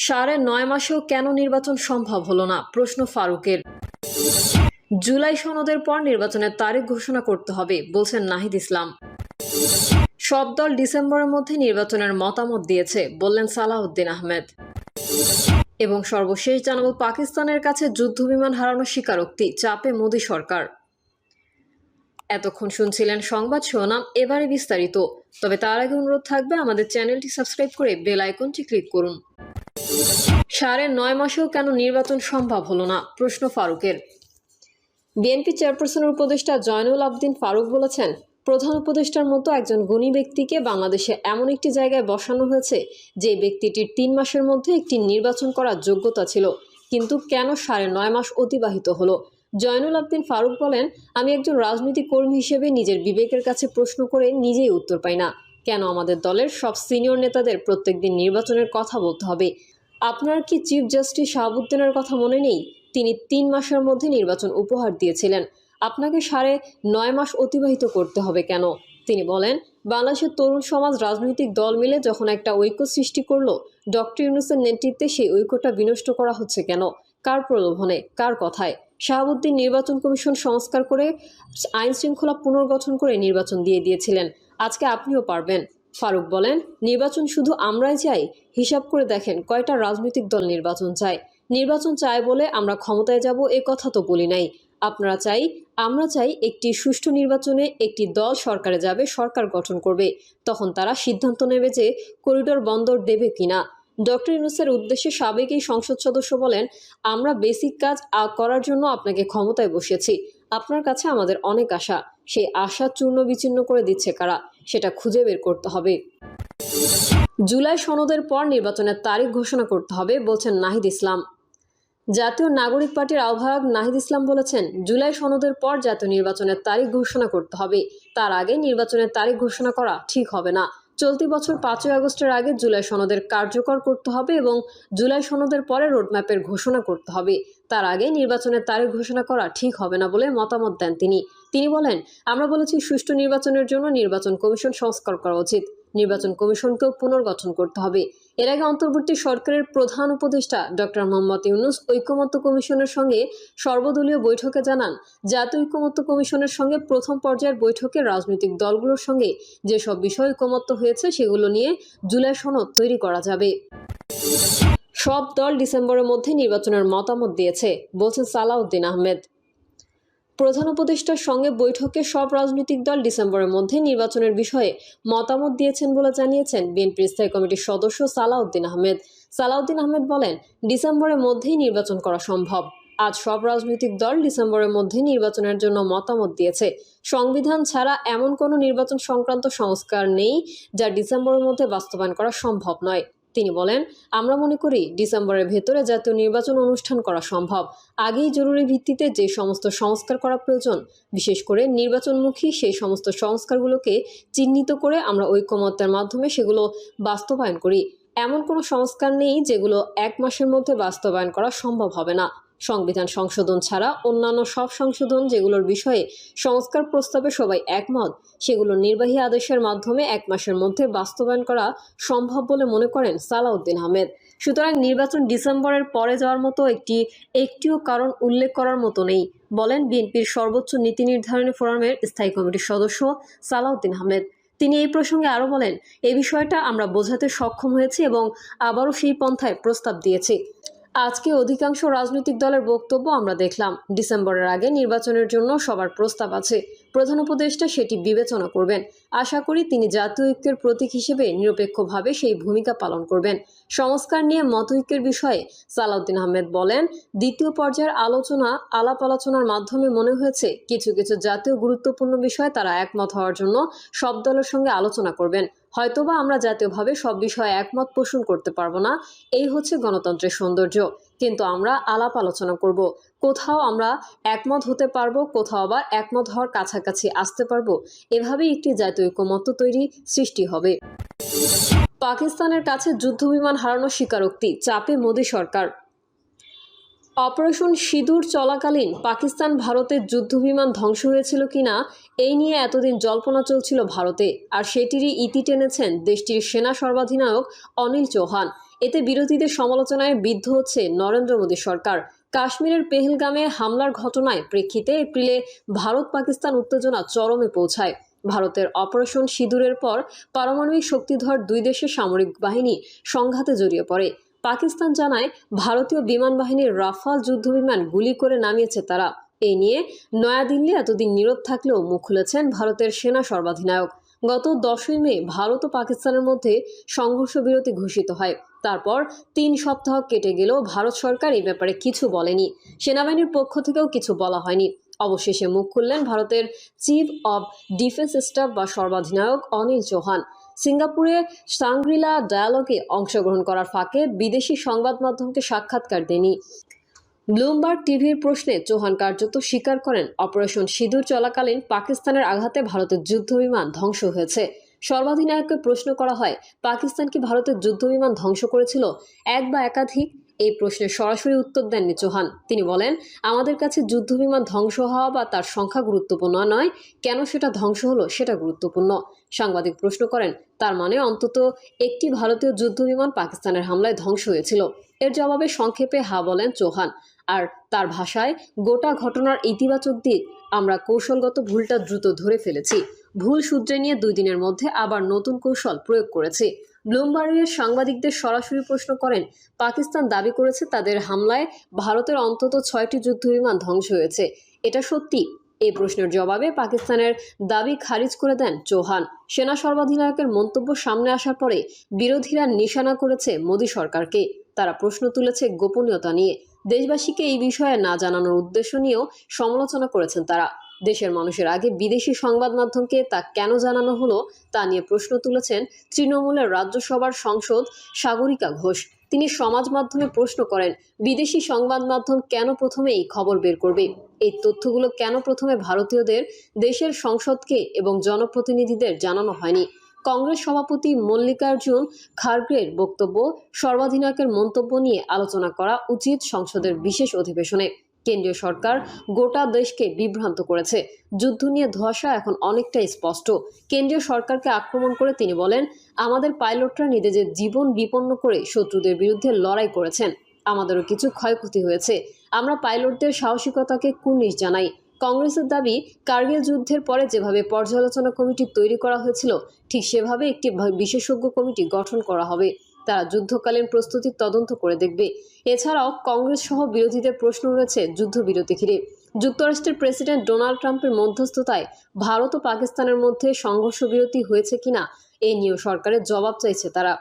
9.5 মাসেও কেন নির্বাচন সম্ভব হলো না, প্রশ্ন ফারুকের। জুলাই সনদের পর নির্বাচনের তারিখ ঘোষণা করতে হবে বলছেন নাহিদ ইসলাম। সব দল ডিসেম্বরের মধ্যে নির্বাচনের মতামত দিয়েছে বললেন সালাউদ্দিন আহমেদ। এবং সর্বশেষ জানাবো, পাকিস্তানের কাছে যুদ্ধবিমান হারানোর স্বীকারোক্তি, চাপে মোদী সরকার। এতক্ষণ শুনছিলেন সংবাদ শিরোনাম, এবারে বিস্তারিত। তবে তার আগে অনুরোধ থাকবে আমাদের চ্যানেলটি সাবস্ক্রাইব করে বেল আইকনটি ক্লিক করুন। 9.5 মাসেও কেন নির্বাচন সম্ভব হলো না, প্রশ্ন ফারুকের। বিএনপি চেয়ারপারসনের উপদেষ্টা জয়নুল আবদিন ফারুক বলেছেন, প্রধান উপদেষ্টার মতো একজন গুণী ব্যক্তিকে বাংলাদেশে এমন একটি জায়গায় বসানো হয়েছে যে ব্যক্তিটির 3 মাসের মধ্যে একটি নির্বাচন করার যোগ্যতা ছিল, কিন্তু কেন 9.5 মাস অতিবাহিত হলো। জয়নুল আবদিন ফারুক বলেন, আমি একজন রাজনৈতিক কর্মী হিসেবে নিজের বিবেকের কাছে প্রশ্ন করে নিজেই উত্তর পাই না, কেন আমাদের দলের সব সিনিয়র নেতাদের প্রত্যেকদিন নির্বাচনের কথা বলতে হবে। আপনার কি চিফ জাস্টিস শাহাবুদ্দিনের কথা মনে নেই? তিনি 3 মাসের মধ্যে নির্বাচন উপহার দিয়েছিলেন। আপনাকে 9.5 মাস অতিবাহিত করতে হবে কেন? তিনি বলেন, বাংলাদেশের তরুণ সমাজ রাজনৈতিক দল মিলে যখন একটা ঐক্য সৃষ্টি করলো, ডক্টর ইউনূসের নেতৃত্বে সেই ঐক্যটা বিনষ্ট করা হচ্ছে কেন? কার প্রলোভনে, কার কথায়? শাহাবুদ্দিন নির্বাচন কমিশন সংস্কার করে আইন শৃঙ্খলা পুনর্গঠন করে নির্বাচন দিয়ে দিয়েছিলেন। আজকে আপনিও পারবেন। ফারুক বলেন, নির্বাচন শুধু আমরাই চাই? হিসাব করে দেখেন কয়টা রাজনৈতিক দল নির্বাচন চায়। নির্বাচন চায় বলে আমরা ক্ষমতায় যাব এ কথা তো বলি নাই। আপনারা চাই, আমরা চাই একটি সুষ্ঠু নির্বাচনে একটি দল সরকারে যাবে, সরকার গঠন করবে। তখন তারা সিদ্ধান্ত নেবে যে করিডোর বন্দর দেবে কিনা। ডক্টর ইউনূসের উদ্দেশ্যে সাবেক এই সংসদ সদস্য বলেন, আমরা বেসিক কাজ করার জন্য আপনাকে ক্ষমতায় বসিয়েছি। আপনার কাছে আমাদের অনেক আশা, সেই আশা চূর্ণ বিচূর্ণ করে দিচ্ছে কারা, সেটা খুঁজে বের করতে হবে। জুলাই সনদের পর নির্বাচনের তারিখ ঘোষণা করতে হবে বলছেন নাহিদ ইসলাম। জাতীয় নাগরিক পার্টির আহ্বায়ক নাহিদ ইসলাম বলেছেন, জুলাই সনদের পর জাতীয় নির্বাচনের তারিখ ঘোষণা করতে হবে। তার আগে নির্বাচনের তারিখ ঘোষণা করা ঠিক হবে না। চলতি বছর 5ই আগস্টের আগে জুলাই সনদের কার্যকর করতে হবে এবং জুলাই সনদের পরে রোডম্যাপের ঘোষণা করতে হবে। তার আগে নির্বাচনের তারিখ ঘোষণা করা ঠিক হবে না বলে মতামত দেন তিনি বলেন, আমরা বলেছি সুষ্ঠু নির্বাচনের জন্য নির্বাচন কমিশন সংস্কার করা উচিত। নির্বাচন কমিশনকেও পুনর্গঠন করতে হবে। এর আগে অন্তর্বর্তী সরকারের প্রধান উপদেষ্টা ডক্টর মোহাম্মদ ইউনূস ঐকমত্য কমিশনের সঙ্গে সর্বদলীয় বৈঠকে জানান, জাতীয় ঐকমত্য কমিশনের সঙ্গে প্রথম পর্যায়ের বৈঠকে রাজনৈতিক দলগুলোর সঙ্গে যেসব বিষয় ঐকমত্য হয়েছে সেগুলো নিয়ে জুলাই সনদ তৈরি করা যাবে। সব দল ডিসেম্বরের মধ্যে নির্বাচনের মতামত দিয়েছে বলছেন সালাউদ্দিন আহমেদ। প্রধান উপদেষ্টার সঙ্গে বৈঠকে সব রাজনৈতিক দল ডিসেম্বরের মধ্যে নির্বাচনের বিষয়ে মতামত দিয়েছেন বলে জানিয়েছেন বিএনপির স্থায়ী কমিটির সদস্য সালাউদ্দিন আহমেদ। সালাউদ্দিন আহমেদ বলেন, ডিসেম্বরের মধ্যেই নির্বাচন করা সম্ভব। আজ সব রাজনৈতিক দল ডিসেম্বরের মধ্যে নির্বাচনের জন্য মতামত দিয়েছে। সংবিধান ছাড়া এমন কোনো নির্বাচন সংক্রান্ত সংস্কার নেই যা ডিসেম্বরের মধ্যে বাস্তবায়ন করা সম্ভব নয়। তিনি বলেন, আমরা মনে করি ডিসেম্বরের ভেতরে জাতীয় নির্বাচন অনুষ্ঠান করা সম্ভব। আগেই জরুরি ভিত্তিতে যে সমস্ত সংস্কার করা প্রয়োজন, বিশেষ করে নির্বাচনমুখী সেই সমস্ত সংস্কারগুলোকে চিহ্নিত করে আমরা ঐকমত্যের মাধ্যমে সেগুলো বাস্তবায়ন করি। এমন কোনো সংস্কার নেই যেগুলো 1 মাসের মধ্যে বাস্তবায়ন করা সম্ভব হবে না। সংবিধান সংশোধন ছাড়া অন্যান্য সব সংশোধন যেগুলোর বিষয়ে সংস্কার প্রস্তাবে সবাই একমত, সেগুলো নির্বাহী আদেশের মাধ্যমে 1 মাসের মধ্যে বাস্তবায়ন করা সম্ভব বলে মনে করেন সালাউদ্দিন আহমেদ। সুতরাং নির্বাচন ডিসেম্বরের পরে যাওয়ার মতো একটিও কারণ উল্লেখ করার মতো নেই বলেন বিএনপির সর্বোচ্চ নীতি নির্ধারণী ফোরামের স্থায়ী কমিটির সদস্য সালাউদ্দিন আহমেদ। তিনি এই প্রসঙ্গে আরও বলেন, এই বিষয়টা আমরা বোঝাতে সক্ষম হয়েছি এবং আবারও সেই পন্থায় প্রস্তাব দিয়েছি। আজকে অধিকাংশ রাজনৈতিক দলের বক্তব্য আমরা দেখলাম। ডিসেম্বরের আগে নির্বাচনের জন্য সবার প্রস্তাব আছে। প্রধান উপদেষ্টা সেটি বিবেচনা করবেন। আশা করি তিনি জাতীয় ঐক্যের প্রতীক হিসেবে নিরপেক্ষভাবে সেই ভূমিকা পালন করবেন। সংস্কার নিয়ে মতৈক্যের বিষয়ে সালাউদ্দিন আহমেদ বলেন, দ্বিতীয় পর্যায়ের আলাপ আলোচনার মাধ্যমে মনে হয়েছে কিছু কিছু জাতীয় গুরুত্বপূর্ণ বিষয়ে তারা একমত হওয়ার জন্য সব দলের সঙ্গে আলোচনা করবেন। হয়তোবা আমরা জাতীয়ভাবে সব বিষয়ে একমত পোষণ করতে পারবো না, এই হচ্ছে গণতন্ত্রের সৌন্দর্য। কিন্তু আমরা আলাপ আলোচনা করব। কোথাও আমরা একমত হতে পারবো, কোথাও আবার একমত হওয়ার কাছাকাছি আসতে পারবো। এভাবেই একটি জাতীয় ঐকমত্য তৈরি সৃষ্টি হবে। পাকিস্তানের কাছে যুদ্ধবিমান হারানোর স্বীকারোক্তি, চাপে মোদী সরকার। অপারেশন সিঁদুর চলাকালীন পাকিস্তান ভারতের যুদ্ধবিমান ধ্বংস হয়েছিল কিনা এই নিয়ে এতদিন জল্পনা চলছিল ভারতে, আর সেটিরই ইতি টেনেছেন দেশটির সেনা সর্বাধিনায়ক অনিল চৌহান। এতে বিরোধীদের সমালোচনায় বিদ্ধ হচ্ছে নরেন্দ্র মোদী সরকার। কাশ্মীরের পেহেলগামে হামলার ঘটনায় প্রেক্ষিতে এপ্রিলে ভারত পাকিস্তান উত্তেজনা চরমে পৌঁছায়। ভারতের অপারেশন সিঁদুরের পর পারমাণবিক শক্তিধর দুই দেশের সামরিক বাহিনী সংঘাতে জড়িয়ে পড়ে। পাকিস্তান জানায় ভারতীয় বিমান বাহিনীর রাফাল যুদ্ধবিমান গুলি করে নামিয়েছে তারা। এই নিয়ে নয়াদিল্লি এতদিন নীরব থাকলেও মুখ খুলেছেন ভারতের সেনা সর্বাধিনায়ক। গত 10ই মে ভারত ও পাকিস্তানের মধ্যে সংঘর্ষ বিরতি ঘোষিত হয়। তারপর 3 সপ্তাহ কেটে গেলেও ভারত সরকার এই ব্যাপারে কিছু বলেনি। সেনাবাহিনীর পক্ষ থেকেও কিছু বলা হয়নি। অবশেষে মুখ খুললেন ভারতের চিফ অব ডিফেন্স স্টাফ বা সর্বাধিনায়ক অনিল চৌহান। সিঙ্গাপুরে সাংগ্রিলা ডায়ালগে অংশগ্রহণ করার ফাঁকে বিদেশি সংবাদ মাধ্যমকে সাক্ষাৎকার দেননি। ব্লুমবার্গ টিভির প্রশ্নে চৌহান কার্যত স্বীকার করেন, অপারেশন সিঁদুর চলাকালীন পাকিস্তানের আঘাতে ভারতের যুদ্ধবিমান ধ্বংস হয়েছে। সর্বাধিনায়ককে প্রশ্ন করা হয়, পাকিস্তান কি ভারতের যুদ্ধবিমান ধ্বংস করেছিল, এক বা একাধিক? এই প্রশ্নের সরাসরি উত্তর দেননি চৌহান। তিনি বলেন, আমাদের কাছে যুদ্ধবিমান ধ্বংস হওয়া বা তার সংখ্যা গুরুত্বপূর্ণ নয়, কেন সেটা ধ্বংস হলো সেটা গুরুত্বপূর্ণ। সাংবাদিক প্রশ্ন করেন, তার মানে অন্তত একটি ভারতীয় যুদ্ধবিমান পাকিস্তানের হামলায় ধ্বংস হয়েছিল? এর জবাবে সংক্ষেপে বলেন চৌহান। আর তার ভাষায়, গোটা ঘটনার ইতিবাচক দিক, আমরা কৌশলগত ভুলটা দ্রুত ধরে ফেলেছি। ভুল সূত্রে নিয়ে 2 দিনের মধ্যে আবার নতুন কৌশল প্রয়োগ করেছি। ব্লুমবার্গের সাংবাদিকদের সরাসরি প্রশ্ন করেন, পাকিস্তান দাবি করেছে তাদের হামলায় ভারতের অন্তত 6টি যুদ্ধবিমান ধ্বংস হয়েছে, এটা সত্যি? এই প্রশ্নের জবাবে পাকিস্তানের দাবি খারিজ করে দেন চৌহান। সেনা সর্বাধিনায়কের মন্তব্য সামনে আসার পরে বিরোধীরা নিশানা করেছে মোদী সরকারকে। তারা প্রশ্ন তুলেছে গোপনীয়তা নিয়ে। দেশবাসীকে এই বিষয়ে না জানানোর উদ্দেশ্য নিয়েও সমালোচনা করেছেন তারা। দেশের মানুষের আগে বিদেশি সংবাদ মাধ্যমকে তা কেন জানানো হলো তা নিয়ে প্রশ্ন তুলেছেন তৃণমূলের রাজ্যসভার সাংসদ সাগরিকা ঘোষ। তিনি সমাজ মাধ্যমে প্রশ্ন করেন, বিদেশি সংবাদ মাধ্যম কেন প্রথমে এই খবর বের করবে? এই তথ্যগুলো কেন প্রথমে ভারতীয়দের, দেশের সংসদকে এবং জনপ্রতিনিধিদের জানানো হয়নি? কংগ্রেস সভাপতি মল্লিকার্জুন খাড়গের বক্তব্য, সর্বাধিনায়কের মন্তব্য নিয়ে আলোচনা করা উচিত সংসদের বিশেষ অধিবেশনে। কেন্দ্রীয় সরকার গোটা দেশকে বিভ্রান্ত করেছে। যুদ্ধ নিয়ে ধোঁয়াশা এখন অনেকটাই স্পষ্ট। কেন্দ্রীয় সরকারকে আক্রমণ করে তিনি বলেন, আমাদের পাইলটরা নিজেদের জীবন বিপন্ন করে শত্রুদের বিরুদ্ধে লড়াই করেছেন। আমাদেরও কিছু ক্ষয়ক্ষতি হয়েছে। আমরা পাইলটদের সাহসিকতাকে কুর্নিশ জানাই। কংগ্রেসের দাবি, কার্গিল যুদ্ধের পরে যেভাবে পর্যালোচনা কমিটি তৈরি করা হয়েছিল, ঠিক সেভাবে একটি বিশেষজ্ঞ কমিটি গঠন করা হবে। তারা যুদ্ধকালীন প্রস্তুতির তদন্ত করে দেখবে। এছাড়াও কংগ্রেস সহ বিরোধীদের প্রশ্ন রয়েছে যুদ্ধবিরতি ঘিরে। যুক্তরাষ্ট্রের প্রেসিডেন্ট ডোনাল্ড ট্রাম্পের মধ্যস্থতায় ভারত ও পাকিস্তানের মধ্যে সংঘর্ষ বিরতি হয়েছে কিনা এ নিয়েও সরকারের জবাব চাইছে তারা।